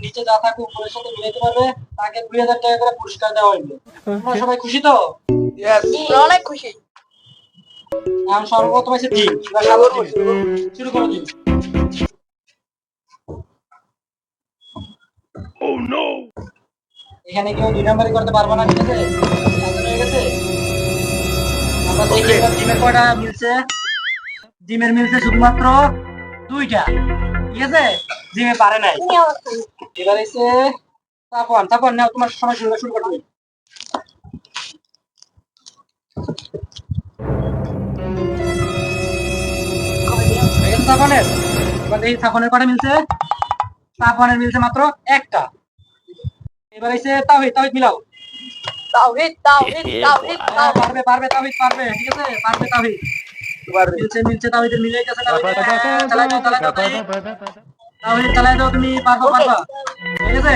নিচে যা থাকবে উপরের সাথে মিলাইতে পারবে তাকে 2000 টাকা করে পুরস্কার দেওয়া হইবে। তোমরা সবাই খুশি তো? অনেক খুশি। এখন সর্বপ্রথম আছে জিম। এবার সাগর জিম। শুরু করো জিম। এখানে কেউ 2 নাম্বারই করতে পারবে না, ঠিক আছে? সাজানো হয়ে গেছে। আমরা দেখি এবার জিমের কয়টা মিলছে। জিমের মিলছে শুধুমাত্র 2টা, ঠিক আছে? জিমে পারে নাই। এবার এসে তাপন। তাপন নাও, তোমার সময় শুরু করো তুমি। হয়ে গেছে তাপনের? এবার দেখি তাপনের কয়টা মিলছে। তাপনের মিলছে মাত্র একটা। এবার এসে তাওহীদ। তাওহীদ মিলাও। তাওহীদ তাওহীদ তাওহীদ হ্যাঁ, পারবে পারবে তাওহীদ পারবে, ঠিক আছে? পারবে তাওহীদ। মিলছে মিলছে তাওহীদের মিলে গেছে। তাওহীদ চালাই দাও তাওহীদ। তাওহীদ চালাই দাও, তুমি পারবা পারবা, ঠিক আছে?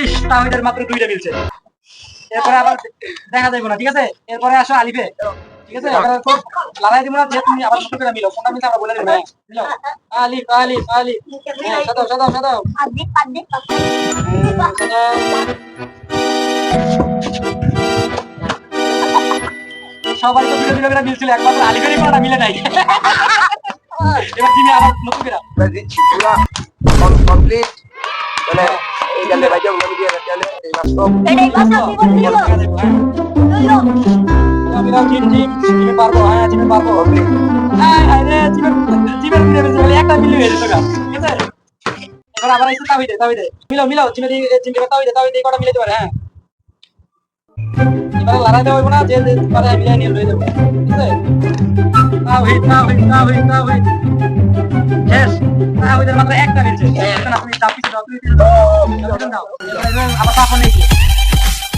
ইস, তাওহীদের মাত্র 2টা মিলছে। এরপরে আবার দেখা যাবে না, ঠিক আছে? এরপরে আসো আলিফে, ঠিক আছে? এবার লড়াই দিব না যে তুমি আবার ছোট করে মিলাও, কোনটা মিলছে আমরা বলে দেব। হ্যাঁ মিলাও। আলিফ আলিফ আলিফ। হ্যাঁ সাদাও সাদাও সাদাও। আদিপ আদিপ সাদাও। সবাই তো ভিডিও ভিডিও করে মিলছিল, একমাত্র আলিফেরই কোনটা মিলে নাই। এবার তুমি আবার নতুন করে দিচ্ছি পুরা কমপ্লিট। মানে এই গালে বাজে উনি দিয়ে রাখলে এই বাস্তব এই কথা কি বলছিল লইলো মিলাও। জিম জিম জিমে পারবো। হ্যাঁ জিমে পারবো। হ্যাঁ আরে জিমের ভিডিও মিলে একটা মিলে হয়ে যেত, ঠিক আছে? এবার আবার এসে তাওহীদে। তাওহীদে মিলাও মিলাও। জিমে জিমে তাওহীদে কয়টা মিলাইতে পারে? হ্যাঁ এবার লড়াই দেওয়া হইব না, যে পারে মিলাই নিয়ে লয়ে যাবো, ঠিক আছে? তাওহীদ তাওহীদ তাওহীদ তাওহীদ শেষ। তাওহীদের মাত্র একটা মিলছে। এখন আপনি চাপ পিছে দাও, তুমি পিছে দাও। এবার আবার তাপন নেই।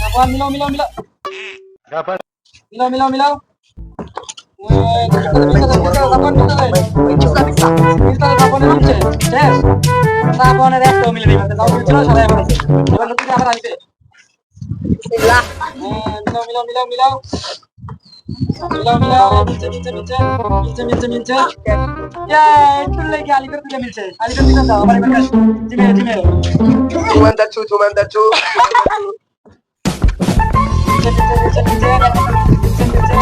তাপন মিলাও মিলাও মিলাও মিলাও মিলাও মিলাও। তাপনের একটাও মিলে নেই, যাও মিলছে না, সবাই আবার আছে। এবার নতুন আবার আসবে। বিসমিল্লাহ মিলাও মিলাও মিলাও মিলাও মিলাও মিলাও। মিলছে মিলছে মিলছে মিলছে মিলছে মিলছে। একটু লেগে আলিফের দুটো মিলছে। আলিফের দুটো দাও আমার এবার জিমে জিমে। তুমান্দাচু মিলছে মিলছে মিলছে মিলছে মিলছে।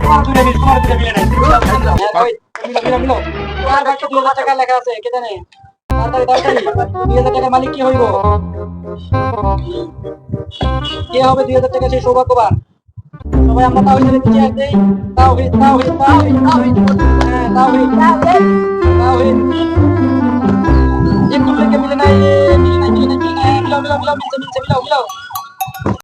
তোমার দুটো মিল, তোমার দুটো মিলে নাই। মিলো মিলো মিলো। তোমার কাছে 2000 টাকা লেখা আছে, কে জানে? তাড়াতাড়ি তাড়াতাড়ি। 2000 টাকার মালিক কি হইব? কে হবে 2000 টাকা সেই সৌভাগ্যবান? সবাই আমরা তাওহীদের পিছে দেই। তাওহীদ তাওহীদ তাওহীদ তাওহীদ। হ্যাঁ তাওহীদ তাওহীদ তাওহীদ। একটু লেগে মিলে নাই, মিলে নাই মিলে নাই মিলে নাই। মিলাও মিলাও মিলাও, মিলছে মিলছে, মিলাও মিলাও।